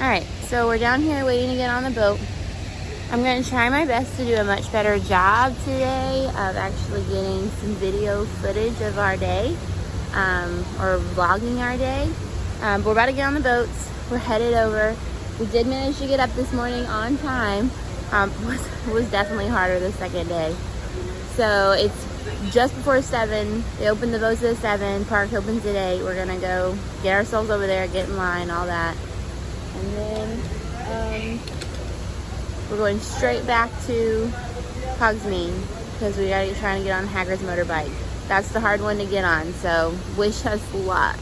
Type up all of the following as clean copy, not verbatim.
Alright, so we're down here waiting to get on the boat. I'm going to try my best to do a much better job today of actually getting some video footage of our day, or vlogging our day. But we're about to get on the boats. We're headed over. We did manage to get up this morning on time. Was definitely harder the second day. So it's just before 7. They opened the boats at 7. Park opens at 8. We're going to go get ourselves over there, get in line, all that. And then we're going straight back to Hogsmeade because we gotta try to get on Hagrid's motorbike. That's the hard one to get on, so wish us luck.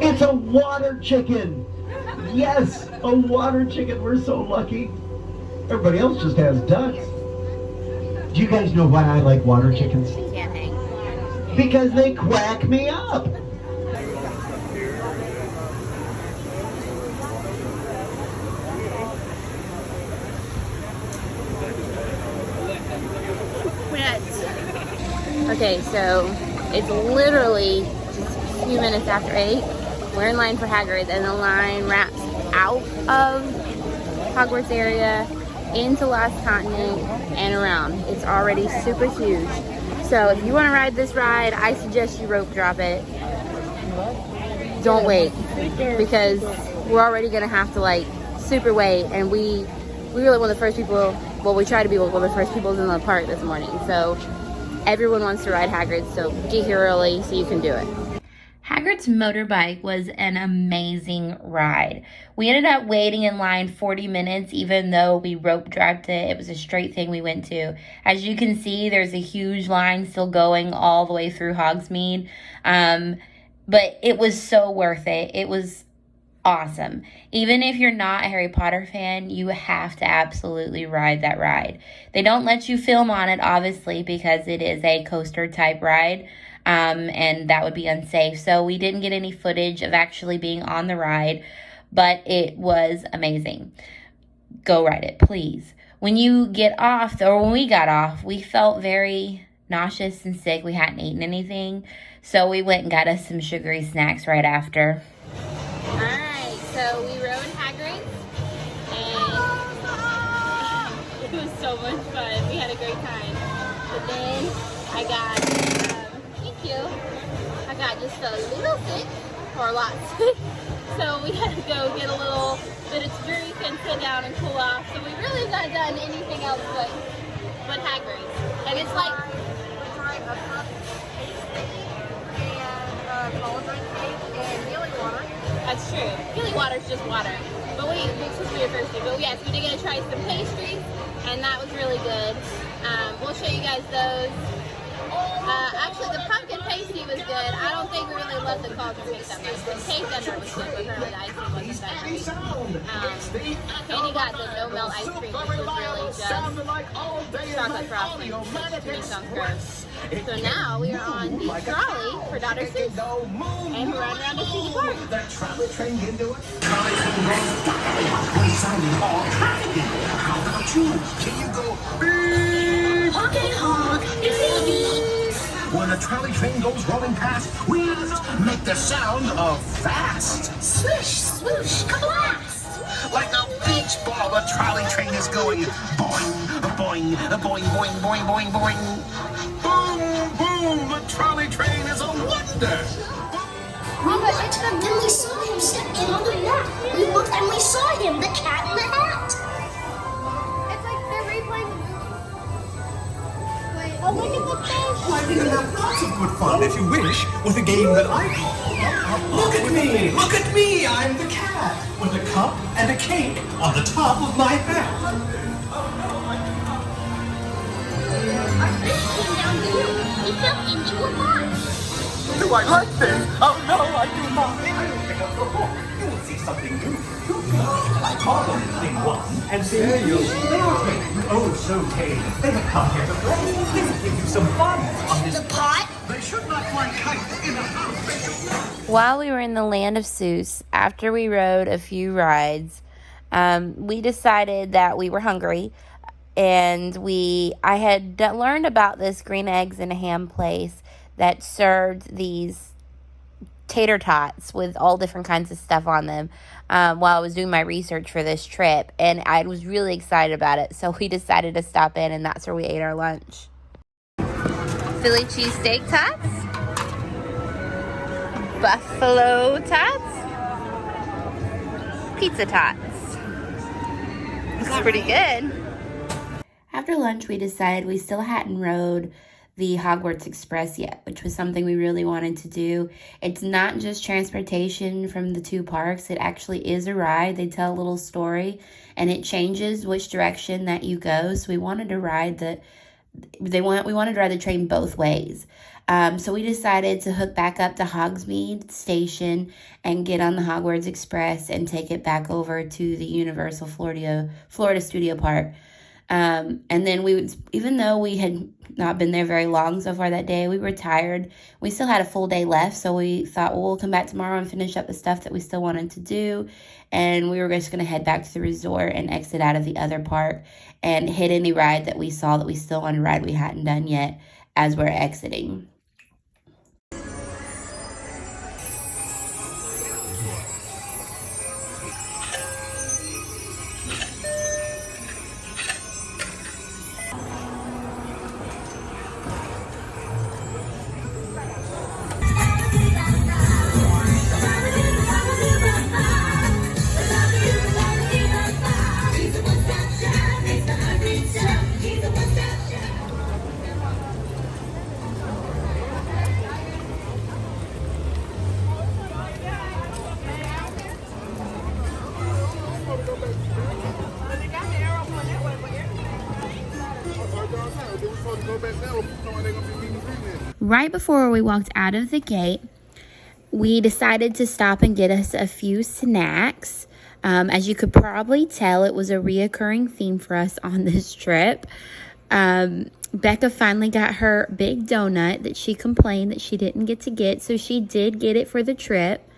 It's a water chicken! Yes, a water chicken. We're so lucky. Everybody else just has ducks. Do you guys know why I like water chickens? Can't hang. Because they quack me up. Okay, so it's literally just a few minutes after 8. We're in line for Hagrid's, and the line wraps out of Hogwarts area into Lost Continent and around. It's already super huge. So if you want to ride this ride, I suggest you rope drop it. Don't wait, because we're already gonna have to like super wait, and we really one of the first people. Well, we try to be one of the first people in the park this morning. So everyone wants to ride Hagrid's, so get here early so you can do it. Hagrid's motorbike was an amazing ride. We ended up waiting in line 40 minutes, even though we rope dropped it. It was a straight thing we went to. As you can see, there's a huge line still going all the way through Hogsmeade. But it was so worth it. It was awesome. Even if you're not a Harry Potter fan, you have to absolutely ride that ride. They don't let you film on it, obviously, because it is a coaster type ride. And that would be unsafe. So we didn't get any footage of actually being on the ride, but it was amazing. Go ride it, please. When you get off, or when we got off, we felt very nauseous and sick. We hadn't eaten anything. So we went and got us some sugary snacks right after. All right, so we rode Hagrid's, and it was so much fun. We had a great time. But then I got just a little sick, or a lot sick, so we had to go get a little bit of drink and sit down and cool off. So we really not done anything else but Hagrid's. And it's like we tried a cup and cold drink and healing water. That's true. Healing water is just water. But since we were thirsty. But yes, we did get to try some pastries, and that was really good. We'll show you guys those. Actually, the pumpkin pasty was good. I don't think we really loved the cauldron cake that much. The cake under was good, but apparently the ice cream wasn't that great. Katie got the no-melt ice cream, which was really just chocolate frosting, which to me sounds gross. So now we are on the trolley for Dr. Seuss, and we're riding around to see the park. That trolley train into it? How about you? Can you go beep? Okay, honk. When a trolley train goes rolling past, wheels make the sound of fast. Swish, swoosh, kablast! Like a beach ball, the trolley train is going boing, boing, boing, boing, boing, boing, boing. Boom, boom, the trolley train is a wonder. We put right? And then we saw him step in on the mat. We looked and we saw him, the cat in the hat. It's like they're replaying the movie. Wait, oh, look at the fish. Why, we can have lots of good fun, if you wish, with a game that I call... Look at me! Look at me! I'm the cat, with a cup and a cake on the top of my hat. Our fish came down the hill. He fell into a pond. Do I like this? Oh, no, I do not. I don't think I'll go home. You will see something new. You go. I caught them thing one, and there you go. They are tame. Oh, so tame. They have come here to play. They will give you some fun on this... The pot? They should not fly kites in a house. They should not. While we were in the land of Seuss, after we rode a few rides, we decided that we were hungry, and I had learned about this green eggs and ham place that served these tater tots with all different kinds of stuff on them while I was doing my research for this trip, and I was really excited about it, so we decided to stop in, and that's where we ate our lunch. Philly cheesesteak tots, buffalo tots, pizza tots. Looks pretty good. After lunch, we decided we still hadn't rode the Hogwarts Express yet, which was something we really wanted to do. It's not just transportation from the two parks. It actually is a ride. They tell a little story, and it changes which direction that you go. So we wanted to ride we wanted to ride the train both ways. So we decided to hook back up to Hogsmeade Station and get on the Hogwarts Express and take it back over to the Universal Florida Studio Park. And then even though we had not been there very long so far that day, we were tired. We still had a full day left, so we thought, well, we'll come back tomorrow and finish up the stuff that we still wanted to do. And we were just going to head back to the resort and exit out of the other park and hit any ride that we saw that we still wanted to ride we hadn't done yet as we're exiting. Right before we walked out of the gate, we decided to stop and get us a few snacks. As you could probably tell, it was a reoccurring theme for us on this trip. Becca finally got her big donut that she complained that she didn't get to get, so she did get it for the trip.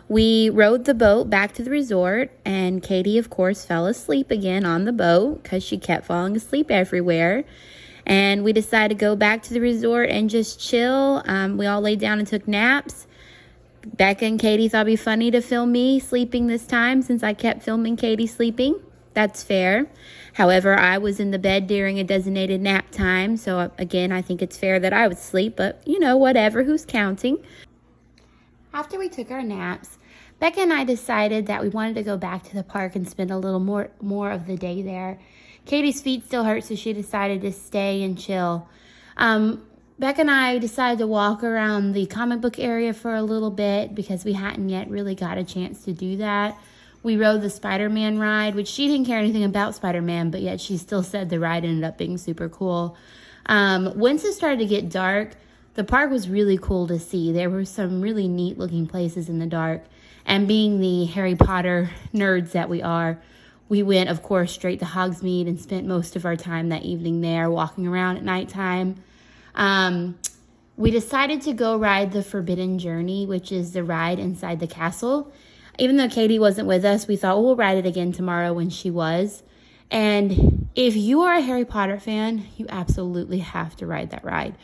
We rode the boat back to the resort, and Katie, of course, fell asleep again on the boat because she kept falling asleep everywhere. And we decided to go back to the resort and just chill. We all laid down and took naps. Becca and Katie thought it'd be funny to film me sleeping this time since I kept filming Katie sleeping. That's fair. However, I was in the bed during a designated nap time. So again, I think it's fair that I would sleep, but you know, whatever, who's counting? After we took our naps, Becca and I decided that we wanted to go back to the park and spend a little more of the day there. Katie's feet still hurt, so she decided to stay and chill. Becca and I decided to walk around the comic book area for a little bit because we hadn't yet really got a chance to do that. We rode the Spider-Man ride, which she didn't care anything about Spider-Man, but yet she still said the ride ended up being super cool. Once it started to get dark, the park was really cool to see. There were some really neat looking places in the dark. And being the Harry Potter nerds that we are, we went, of course, straight to Hogsmeade and spent most of our time that evening there walking around at nighttime. We decided to go ride the Forbidden Journey, which is the ride inside the castle. Even though Katie wasn't with us, we thought, well, we'll ride it again tomorrow when she was. And if you are a Harry Potter fan, you absolutely have to ride that ride.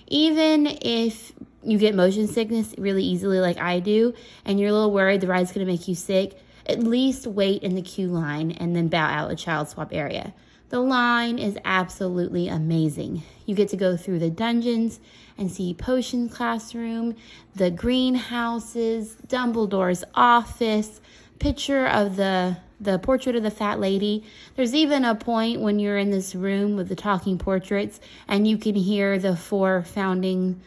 Even if you get motion sickness really easily like I do, and you're a little worried the ride's going to make you sick, at least wait in the queue line and then bow out a child swap area. The line is absolutely amazing. You get to go through the dungeons and see Potion's classroom, the greenhouses, Dumbledore's office, picture of the portrait of the fat lady. There's even a point when you're in this room with the talking portraits and you can hear the 4 founding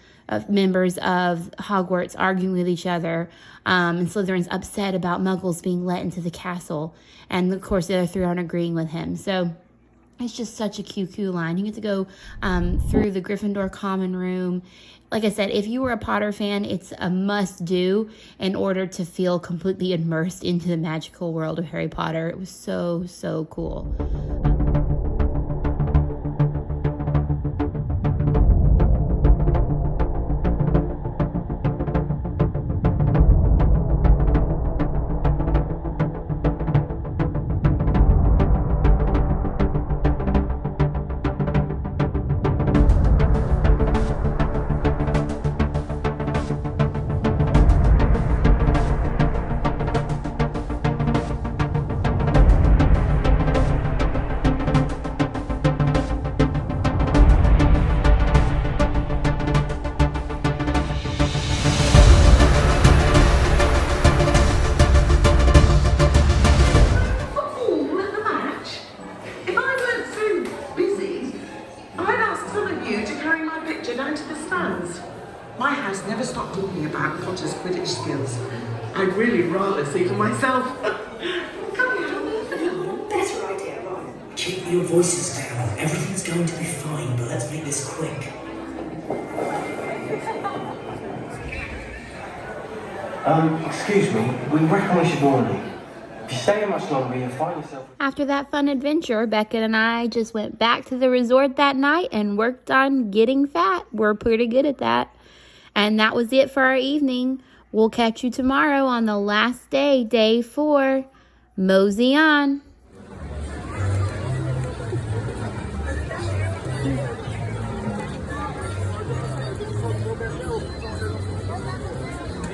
members of Hogwarts arguing with each other. And Slytherin's upset about Muggles being let into the castle. And of course the other 3 aren't agreeing with him. So it's just such a cute line. You get to go through the Gryffindor common room. Like I said, if you were a Potter fan, it's a must-do in order to feel completely immersed into the magical world of Harry Potter. It was so, so cool. My house never stopped talking about Potter's Quidditch skills. I'd really rather see for myself. Come here, have a look at it. Better idea, Ron. Keep your voices down. Everything's going to be fine, but let's make this quick. Excuse me, we reckon we should warn you. If you stay here much longer, you'll find yourself... After that fun adventure, Becca and I just went back to the resort that night and worked on getting fat. We're pretty good at that. And that was it for our evening. We'll catch you tomorrow on the last day, day 4. Mosey on.